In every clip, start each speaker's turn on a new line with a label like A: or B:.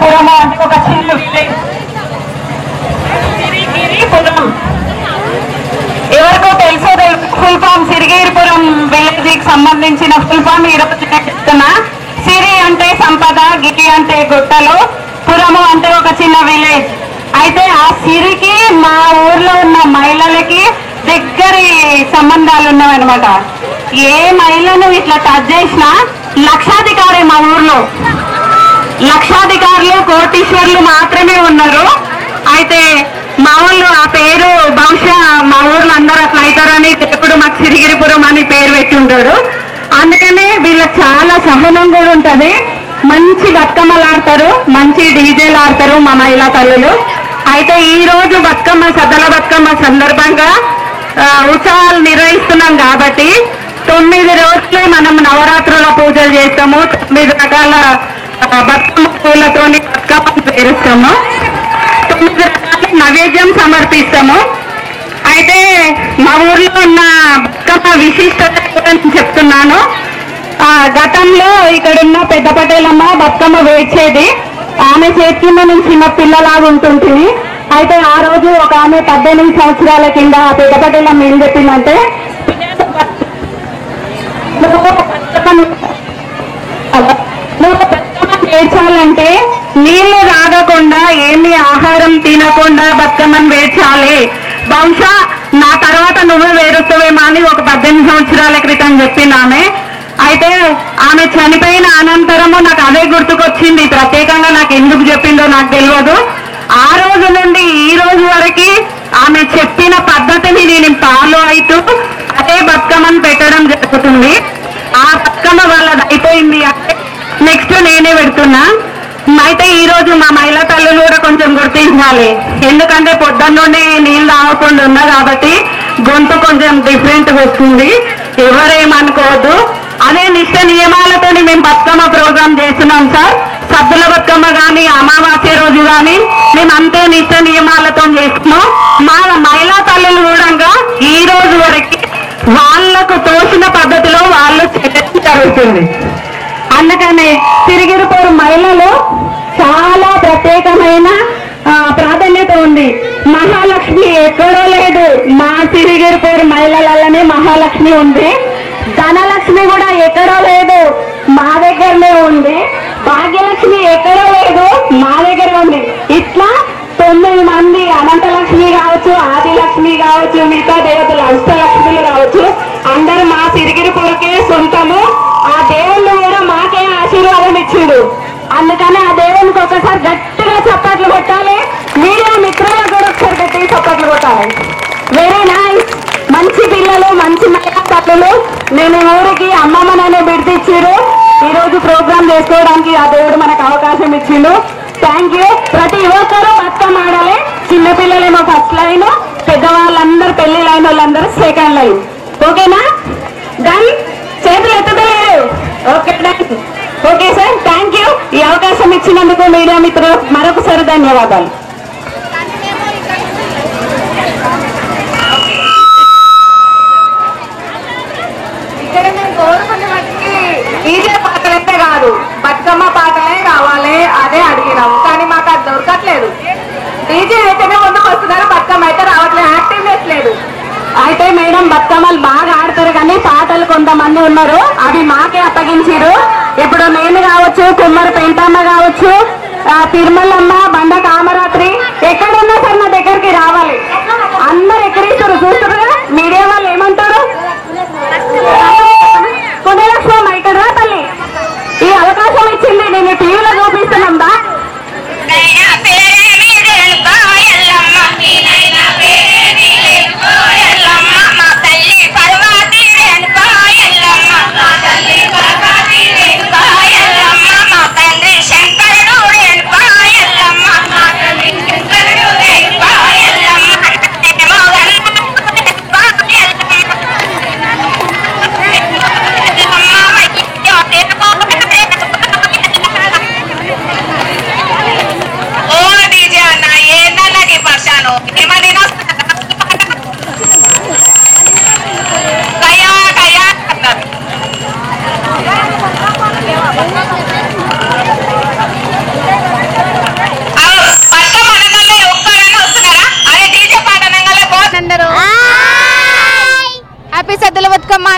A: పురము అంటే ఒక చిన్న విలేజ్. సిరిగిరిపురం ఎవరికో తెలుసో ఫుల్ ఫామ్ సిరిగిరిపురం విలేజ్ కి సంబంధించిన ఫుల్ ఫామ్ ఈరోజు చెప్తున్నా. సిరి అంటే సంపద, గిరి అంటే గుట్టలు, పురము అంటే ఒక చిన్న విలేజ్. అయితే ఆ సిరికి మా ఊర్లో ఉన్న మహిళలకి దగ్గరి సంబంధాలు ఉన్నాయన్నమాట. ఏ మహిళను ఇట్లా టచ్ చేసినా లక్షాధికారి. మా ఊర్లో లక్షాధికారులు, కోటీశ్వర్లు మాత్రమే ఉన్నారు. అయితే మా ఊళ్ళో ఆ పేరు బహుశా మా ఊర్లో అందరూ అట్లా అవుతారని ఎప్పుడు మాకు సిరిగిరిపురం అని పేరు పెట్టి ఉంటారు. అందుకనే వీళ్ళకి చాలా సహనం కూడా ఉంటది. మంచి బతుకమ్మలు ఆడతారు, మంచి డీజేలు ఆడతారు మా మహిళా తల్లులు. అయితే ఈ రోజు బతుకమ్మ, సద్దల బతుకమ్మ సందర్భంగా ఉత్సవాలు నిర్వహిస్తున్నాం కాబట్టి 9 రోజులు మనం నవరాత్రుల పూజలు చేస్తాము. 9 రకాల బతుకమ్మ పూలతో బతుకమ్మను పేరుస్తాము. 9 రకాల నైవేద్యం సమర్పిస్తాము. అయితే మా ఊర్లో ఉన్న బతుకమ్మ విశిష్టత గురించి చెప్తున్నాను. గతంలో ఇక్కడున్న పెద్ద పటేలమ్మ బతుకమ్మ వేచేది. ఆమె చేతి నుంచి చిన్న పిల్లలాగా ఉంటుంటుంది. అయితే ఆ రోజు ఒక ఆమె 18 సంవత్సరాల కింద పెద్ద పటేలమ్మ ఏం చెప్పిందంటే, వేర్చాలంటే నీళ్లు తాగకుండా, ఏమి ఆహారం తినకుండా బతుకమ్మను వేర్చాలి. బహుశా నా తర్వాత నువ్వు వేరుస్తావేమో అని ఒక 18 సంవత్సరాల క్రితం చెప్పింది ఆమె. అయితే ఆమె చనిపోయిన అనంతరము నాకు అదే గుర్తుకొచ్చింది. ప్రత్యేకంగా నాకు ఎందుకు చెప్పిందో నాకు తెలియదు. ఆ రోజు నుండి ఈ రోజు వరకు ఆమె చెప్పిన పద్ధతిని నేను ఫాలో అవుతూ అదే బతుకమ్మను పెట్టడం జరుగుతుంది. ఆ బతుకమ్మ వాళ్ళది అయిపోయింది అంటే నెక్స్ట్ నేనే పెడుతున్నా. అయితే ఈ రోజు మా మహిళా తల్లులు కూడా కొంచెం గుర్తించాలి. ఎందుకంటే పొద్దున్న నుండి నీళ్ళు తాగకుండా ఉన్నా కాబట్టి గొంతు కొంచెం డిఫరెంట్ వస్తుంది. ఎవరేమనుకోవద్దు. అదే నిష్ట నియమాలతో మేము బతుకమ్మ ప్రోగ్రామ్ చేస్తున్నాం సార్. సద్దుల బతుకమ్మ కానీ, అమావాస్య రోజు కానీ మేము అంతే నిష్ట నియమాలతో చేస్తున్నాం. మా మహిళా తల్లులు కూడా ఈ రోజు వరకు వాళ్లకు తోచిన పద్ధతిలో వాళ్ళు చేయడం జరుగుతుంది. అందుకని సిరిగిరిపురం మహిళలు చాలా ప్రత్యేకమైన ప్రాధాన్యత ఉంది. మహాలక్ష్మి ఎక్కడో లేదు, మా సిరిగిరిపురం మహిళలనే మహాలక్ష్మి ఉంది. ధనలక్ష్మి కూడా ఎక్కడో లేదు, మా దగ్గరనే ఉంది. భాగ్యలక్ష్మి ఎక్కడో లేదు, మా దగ్గర ఉంది. ఇట్లా 9 మంది అనంతలక్ష్మి కావచ్చు, ఆదిలక్ష్మి కావచ్చు, మిగతా దేవతలు అష్టలక్ష్మిలు కావచ్చు, అందరూ మా సిరిగిరిపురకే సొంతము. ఆ దేవుళ్ళు కూడా మాకే ఆశీర్వాదం ఇచ్చిండు. అందుకని ఆ దేవునికి ఒకసారి గట్టిగా చప్పట్లు కొట్టాలి. మీడియా మిత్రులకు కూడా ఒకసారి గట్టిగా చప్పట్లు కొట్టాలి. Very nice. మంచి పిల్లలు, మంచి మహిళా తల్లులు. నేను ఊరికి అమ్మమ్మననే బిడ్డిచ్చారు. ఈరోజు ప్రోగ్రామ్ చేసుకోవడానికి ఆ దేవుడు మనకు అవకాశం ఇచ్చిండు. Thank you. ప్రతి ఒక్కరూ బతుకమ్మ ఆడాలి. చిన్నపిల్లలేమో ఫస్ట్ లైన్, పెద్దవాళ్ళందరూ పెళ్లి లైన్ వాళ్ళందరూ సెకండ్ లైన్. ఓకేనా? డన్. చేతులు ఎత్తలేదు. Okay done. Okay sir, thank you. ఈ అవకాశం ఇచ్చినందుకు మీడియా మిత్రులు మరొకసారి ధన్యవాదాలు. ఇక్కడ నేను కోరుకున్న వాటికి డీజే పాటలైతే కాదు, బతుకమ్మ పాటలే కావాలి అదే అడిగినాము. కానీ మాకు అది దొరకట్లేదు. డీజే అయితేనే ముందుకు వస్తున్నారు, బతుకమ్మ అయితే రావట్లేదు, యాక్టివ్నెస్ లేదు. అయితే మేడం బతుకమ్మలు బాగా ఆడతారు కానీ పాటలు కొంతమంది ఉన్నారు, అవి మాకే అప్పగించారు. ఇప్పుడు నేను కావచ్చు, కుమ్మరి పెంటమ్మ కావచ్చు, తిరుమలమ్మ, బండ కామరాత్రి ఎక్కడున్నా సార్ నా దగ్గరికి రావాలి. అందరు ఎక్కడిస్తారు చూస్తున్నారు. మీడియా వాళ్ళు ఏమంటారు? పుణ్యలక్ష్మమ్మ ఇక్కడ రా తల్లి. ఈ అవకాశం ఇచ్చింది, నేను టీవీలో చూపిస్తున్నాందా.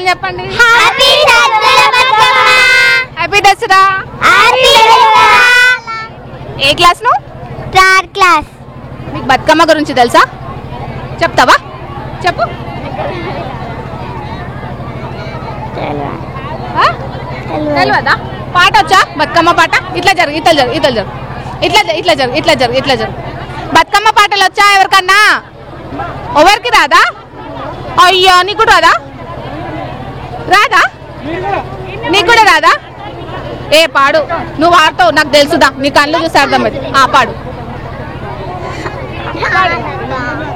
B: శుభాకాంక్షలు చెప్పండి. హ్యాపీ దసరా. ఏ క్లాస్ నువ్వు?
C: 3rd class.
B: మీకు బతుకమ్మ గురించి తెలుసా? చెప్తావా? చెప్పు. తెలియదా? పాట వచ్చా? బతుకమ్మ పాట ఇట్లా జరుగు, ఇట్లా జరుగు, ఇట్లా జరుగు, ఇట్లా ఇట్లా జరుగు, ఇట్లా జరుగు, ఇట్లా జరుగు. బతుకమ్మ పాటలు వచ్చా ఎవరికన్నా? ఎవరికి రాదా? అయ్యో నీకు కూడా రాదా? రాదా? నీకు కూడా రాదా? ఏ పాడు, నువ్వు ఆడతావు నాకు తెలుసుదా, నీ కళ్ళు చూసి అర్థమైంది. పాడు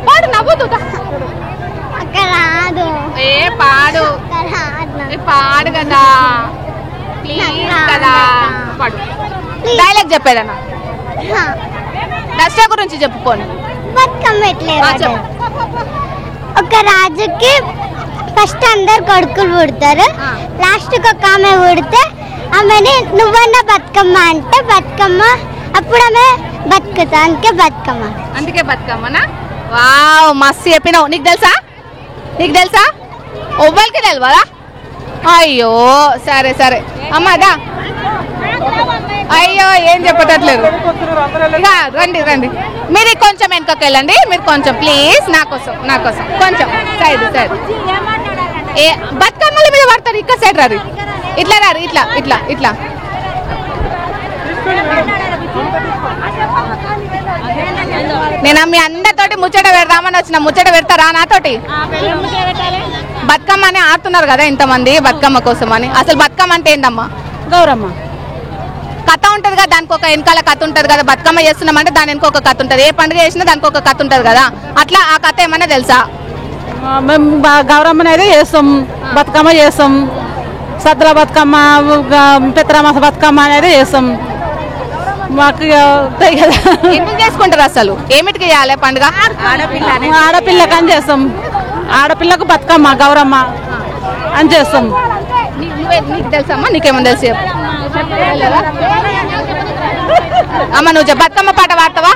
B: పాడు, నవ్వుతుందా? ఏ పాడు, పాడు కదా ప్లీజ్ కదా, పాడు. డైలాగ్ చెప్పేదన్నా, దసరా గురించి చెప్పుకోండి.
C: ఒక రాజుకి ఫస్ట్ అందరు కొడుకులు పుడతారు, లాస్ట్ కి ఒక ఆమె పుడితే ఆమెని నువ్వన్న బతుకమ్మ అంటే బతుకమ్మ, అప్పుడు ఆమె బతుకుతా, అందుకే బతుకమ్మ.
B: అందుకే బతుకమ్మనా? వావ్ మస్తు చెప్పినావు. నీకు తెలుసా? నీకు తెలుసా? ఒవ్వరికి తెలియదా? అయ్యో సరే సరే అమ్మదా. అయ్యో ఏం చెప్పట్లేదు. ఇక రండి రండి, మీరు కొంచెం వెనకకి వెళ్ళండి, మీరు కొంచెం ప్లీజ్, నా కోసం కొంచెం సైడ్ సైడ్. ఏ బతుకమ్మల మీద పడతారు, ఇక్కడ సైడ్ రారు, ఇట్లా రారు, ఇట్లా ఇట్లా ఇట్లా. నేను మీ అందరితోటి ముచ్చట పెడదామని వచ్చిన, ముచ్చట పెడతారా నాతోటి? బతుకమ్మ అని ఆడుతున్నారు కదా ఇంతమంది బతుకమ్మ కోసం అని. అసలు బతుకమ్మ అంటే ఏందమ్మా?
D: గౌరమ్మ
B: కథ ఉంటది కదా, దానికి ఒక వెనకాల కథ ఉంటది కదా. బతుకమ్మ చేస్తున్నామంటే దాని వెనుక ఒక కథ ఉంటది, ఏ పండుగ చేసినా దానికి ఒక కథ ఉంటది కదా. అట్లా ఆ కథ ఏమన్నా తెలుసా?
D: మేము గౌరమ్మని అయితే చేస్తాం, బతుకమ్మ చేస్తాం, సద్దుల బతుకమ్మ, పిత్రమాస బతుకమ్మ అనేది చేస్తాం. మాకు
B: ఎందుకు చేసుకుంటారు అసలు? ఏమిటికి చేయాలి పండుగ?
D: ఆడపిల్లకని చేస్తాం, ఆడపిల్లకు బతుకమ్మ గౌరమ్మ అని చేస్తాం.
B: నీకు తెలుసమ్మా? నీకేమన్నా తెలుసు? అమ్మ నువ్వు బతుకమ్మ పాట పాడతావా?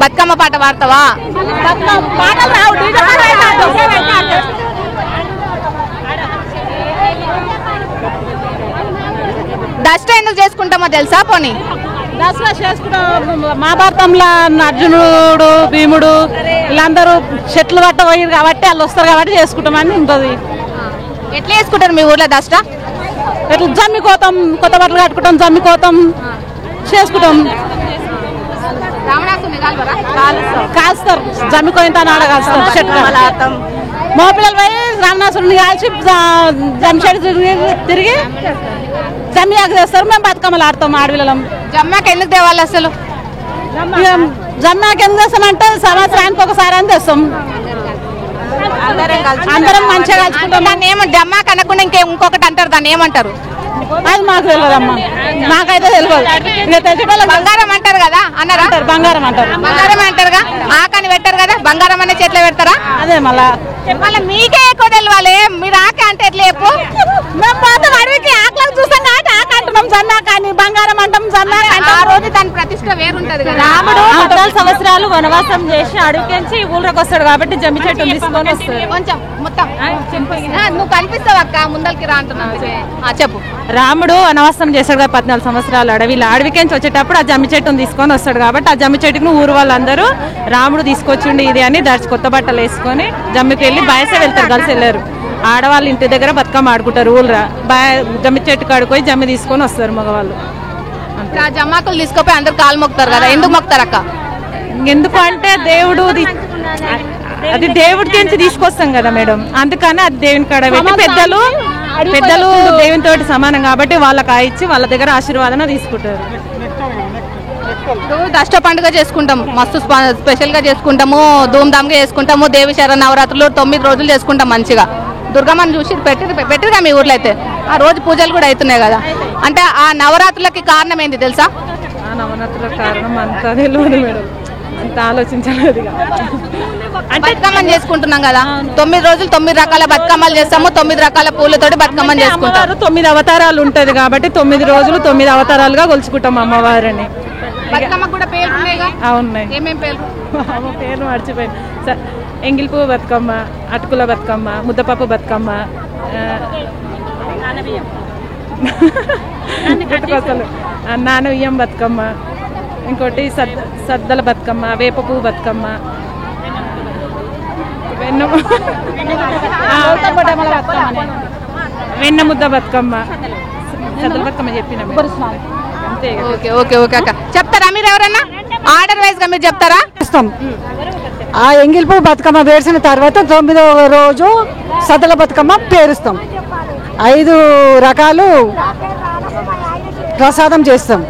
B: బతుకమ్మ పాట పాడతావా? దసరా ఎందుకు చేసుకుంటామో తెలుసా? పోనీ
D: దసరా చేసుకుంటాం. మహాభారతంలో అర్జునుడు భీముడు వీళ్ళందరూ చెట్లు పట్ట పోయారు కాబట్టి వాళ్ళు వస్తారు కాబట్టి చేసుకుంటామని ఉంటుంది.
B: ఎట్లా చేసుకుంటారు మీ ఊర్లో దసరా?
D: ఎట్లా జమ్మి కోతాం, కొత్త బట్టలు కట్టుకుంటాం, జమ్మి కోతాం చేసుకుంటాం. కాలుస్తారు, జమ్మి కోయిన ఆడ కాలుస్తారు, చెట్లు మా పిల్లలు పోయి రామనాసుడిని కాల్చి జమ్మి చెట్టు తిరిగి జమ్మియాకు చేస్తారు. మేము బతుకమ్మలు ఆడతాం ఆడపిల్లలం.
B: జమ్మాకి ఎందుకు తేవాలి అసలు?
D: జమ్మాకి ఎందుకు చేస్తామంటే సంవత్సరానికి ఒకసారి అని తెస్తాం, అందరం మంచిగా కలుసుకుంటాం.
B: దాన్ని ఏమంటారు? జమ్మాకి అనకుండా ఇంకొకటి అంటారు, దాన్ని ఏమంటారు?
D: అది మాకు తెలియదమ్మా, నాకైతే తెలియదు.
B: బంగారం అంటారు కదా, అన్నారా?
D: బంగారం అంటారు,
B: బంగారం అంటారుగా. ఆకని పెట్టారు కదా, బంగారం అనే చెట్లు పెడతారా?
D: అదే మళ్ళీ
B: మీకే ఎక్కువ తెలియాలి. మీరు ఆక అంటే ఎట్లా చెప్పు?
D: మేము పోతాం అడవికి, ఆకలికి చూస్తాం కాబట్టి ఆక అంటున్నాం, జమ్మాక అని బంగారం అంటాం. జమ్మాక
B: ఆ రోజు దాని ప్రతిష్ట వేరుంటది కదా.
D: రాముడు 14 సంవత్సరాలు వనవాసం చేసి అడవికించి ఊళ్ళకి వస్తాడు కాబట్టి జమ్మి చెట్టు తీసుకొని వస్తాడు.
B: కొంచెం మొత్తం నువ్వు కనిపిస్తావు అక్క, ముందరికి రా అంటున్నావు. చెప్పు.
D: రాముడు వనవాసం చేశాడు కదా 14 సంవత్సరాలు అడవిలో, అడవికించి వచ్చేటప్పుడు ఆ జమ్మి చెట్టును తీసుకొని వస్తాడు కాబట్టి ఆ జమ్మి చెట్టును ఊరు వాళ్ళందరూ రాముడు తీసుకొచ్చిండు ఇది అని కొత్త బట్టలు వేసుకొని జమ్మికి వెళ్ళి బయసే వెళ్తారు, కలిసి వెళ్ళారు. ఆడవాళ్ళు ఇంటి దగ్గర బతుకమ్మ ఆడుకుంటారు ఊళ్ళో, జమ్మి చెట్టు కాడుకొని జమ్మి తీసుకొని వస్తారు మగవాళ్ళు.
B: జమ్మాకులు తీసుకుపోయి అందరు కాలు మొక్కుతారు కదా, ఎందుకు మొక్కుతారు అక్క?
D: ఎందుకు అంటే దేవుడు అది దేవుడి నుంచి తీసుకొస్తాం కదా మేడం, అందుకని అది దేవుని కాడ పెట్టి పెద్దలు దేవుని తోటి సమానం కాబట్టి వాళ్ళకి ఇచ్చి వాళ్ళ దగ్గర ఆశీర్వాదన తీసుకుంటారు.
B: దసరా పండుగ చేసుకుంటాం, మస్తు స్పెషల్ గా చేసుకుంటాము, ధూమ్ధామ్గా చేసుకుంటాము. దేవి శరణ నవరాత్రులు 9 రోజులు చేసుకుంటాం మంచిగా. దుర్గమ్మని చూసి పెట్టిరుగా మీ ఊర్లో అయితే. ఆ రోజు పూజలు కూడా అవుతున్నాయి కదా. అంటే ఆ నవరాత్రులకి కారణం ఏంది తెలుసా?
D: ఆ నవరాత్రుల కారణం అంతా తెలియదు మేడం, అంత ఆలోచించలేదు.
B: బతుకమ్మని చేసుకుంటున్నాం కదా, 9 రోజులు 9 రకాల బతుకమ్మలు చేస్తాము, 9 రకాల పూలతోటి బతుకమ్మని చేసుకుంటాం.
D: 9 అవతారాలు ఉంటది కాబట్టి 9 రోజులు 9 అవతారాలుగా కొలుచుకుంటాం అమ్మవారిని.
B: బతుకమ్మ కూడా పేర్లు ఉన్నాయిగా.
D: ఉన్నాయి.
B: ఏమేం పేర్లు?
D: పేర్లు మర్చిపోయింది. ఎంగిల్ పువ్వు బతుకమ్మ, అటుకుల బతుకమ్మ, ముద్దపప్పు బతుకమ్మ, నాన బియ్యం బతుకమ్మ, ఇంకోటి సద్దల బతుకమ్మ, వేప పువ్వు బతుకమ్మ, వెన్న ముద్ద బతుకమ్మ, సద్దల బతుకమ్మ చెప్పిన.
B: ఓకే ఓకే ఓకే అక్క, చెప్తారా మీరు ఎవరన్నా ఆర్డర్ వైజ్ గా మీరు చెప్తారా?
E: ఆ ఎంగిల్ పువ్వు బతుకమ్మ పేర్చిన తర్వాత 9వ రోజు సద్దల బతుకమ్మ పేరుస్తాం. 5 రకాలు ప్రసాదం చేస్తాం.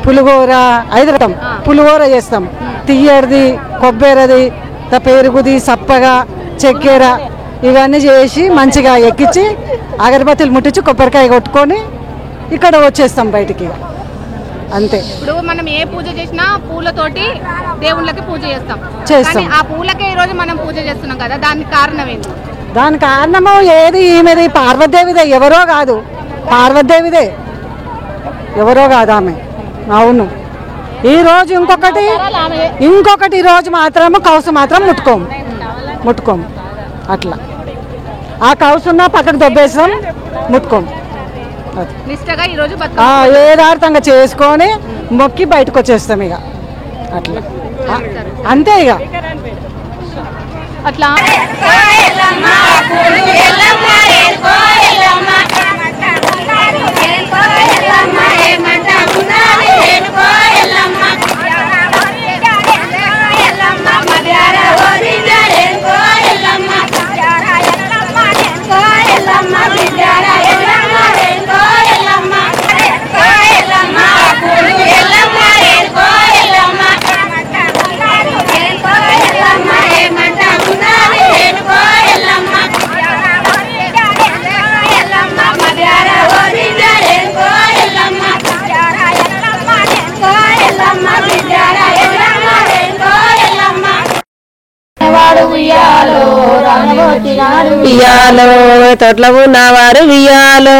E: పులిహోర 5 రకం పులిహోర చేస్తాం. తియ్యడిది, కొబ్బరిది, పెరుగుది, సప్పగా, చక్కెర ఇవన్నీ చేసి మంచిగా ఎక్కించి అగరబత్తులు ముట్టించి కొబ్బరికాయ కొట్టుకొని ఇక్కడ వచ్చేస్తాం బయటికి, అంతే.
B: ఇప్పుడు మనం ఏ పూజ చేసినా పూలతోటి దేవుళ్ళకి పూజ చేస్తాం. ఆ పూలకే ఈ రోజు మనం పూజ చేస్తున్నాం కదా, దానికి కారణం ఏంటి?
E: దాని కారణము ఏది? ఈమెది పార్వతీదేవిదే, ఎవరో కాదు, పార్వతీదేవిదే, ఎవరో కాదు ఆమె. అవును. ఈ రోజు ఇంకొకటి ఈ రోజు మాత్రము కౌసు మాత్రం ముట్టుకోము అట్లా. ఆ కౌసున్న పక్కకు దొబ్బేసాం, ముట్టుకోము.
B: నిష్టగా ఈ రోజు
E: ఏదార్థంగా చేసుకొని మొక్కి బయటకు వచ్చేస్తాం ఇక, అట్లా అంతే ఇక.
B: అట్లా
F: వియాలో తొట్ల ఉన్నవారు వియాలో,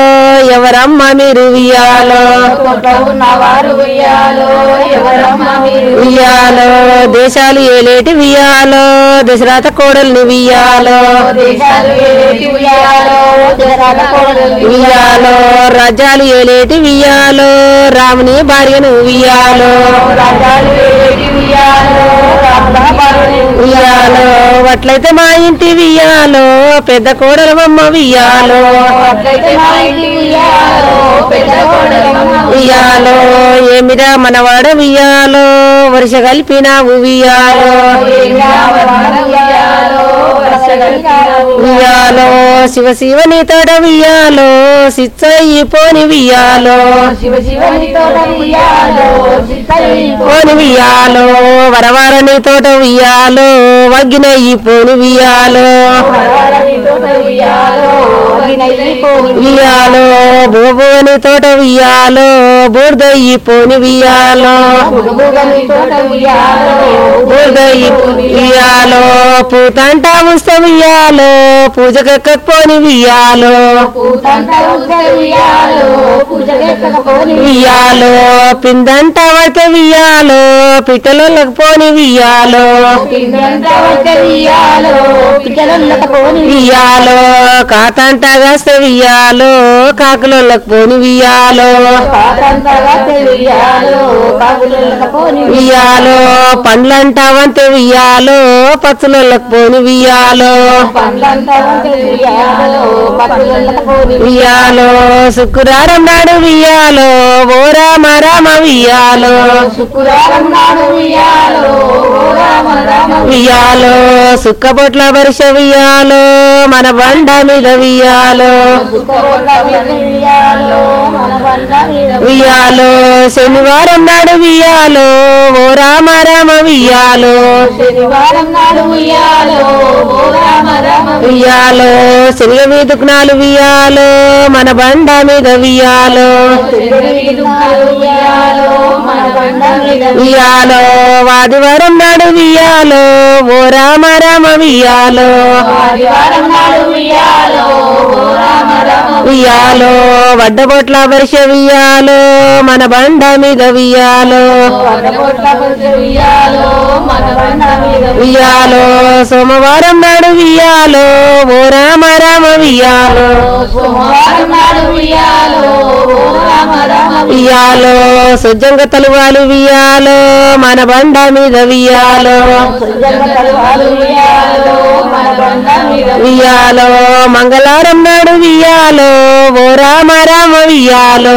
F: ఎవరమ్మ మీరు వియాలో, వియాలో దేశాలు ఏలేటి వియాలో, దశరథ కోడల్ని వియాలో, వియాలో రాజ్యాలు ఏలేటి వియాలో, రాముని భార్యను వియాలో, వియాలో అట్లయితే మా ఇంటి వియాలో, పెద్ద కోడలమ్మ వియాలో, వియాలో ఏమిరా మనవాడ వియాలో, వర్ష కలిపినావు వియాలో, వియాలో శివ శివని తోట వియాలో, సిచ్చయ్యి పోని వియాలో, పోని వియాలో వరవారని తోట వియాలో, వగ్గినయ్యి పోని వియాలో, వియాలో భూభువని తోట వియాలో, బూర్దయ్యి పోని వియాలో, బూర్దయ్యి వియాలో పూతంట ఉస్త వియాలో, పూజకెక్కకపోని వియాలో, వియాలో పిందంట వడితే వియాలో, పిట్టలకు పోని వియాలో, వియాలో కాతంట కాస్తే వియాలో, కాకులకు పోని వియాలో, వియాలో పండ్లంట వంతే వియాలో, పచ్చులకు పోని వియాలో, వియాలో శుక్రవారం నాడు వియాలో, ఓ రామ రామ వియాలో, వియాలో సుక్కబొట్ల వర్ష వియాలో, మన బండ మీద వియాలో, వియాలో శనివారం నాడు వియాలో, ఓ రామ రామ వియాలో, వియాలో శనిగ మీదుకునాలు వియాలో, మన బండ మీద వియాలో, వియాలో ఆదివారం నాడు వియాలో, ఓ రామ రామ వియాలో, వియాలో వడ్డబొట్ల వర్ష వియాలో మన బండ మీద వియాలో వియాలో సోమవారం నాడు వియాలో ఓ రామ రామ వియాలో వియాలో సుజంగ తలువాలు వియాలో మన బండ మీద వియాలో వియాలో మంగళవారం నాడు వియాలో ఓ రామ రామ వియాలో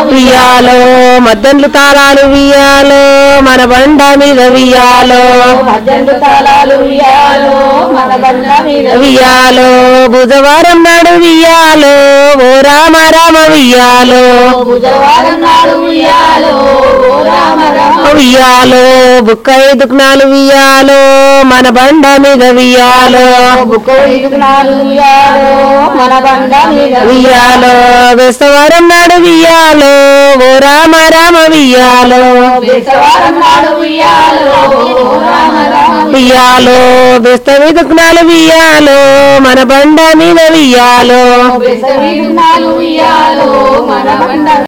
F: వియాలో మద్దన్లు తాళాలు వియాలో మన బండ మీద వియాలో వియాలో బుధవారం నాడు వియాలో ఓ రామ రామ వియాలో వియాలో బుక్క దుఃఖనాలు వియాలో మన బండ మీద వియాలో వియాలో బేస్తవారం నాడు వియాలో ఓ రామ రామ వియాలో వియాలో బేస్తవి దుఃఖనాలు వియాలో మన బండ మీద వియాలో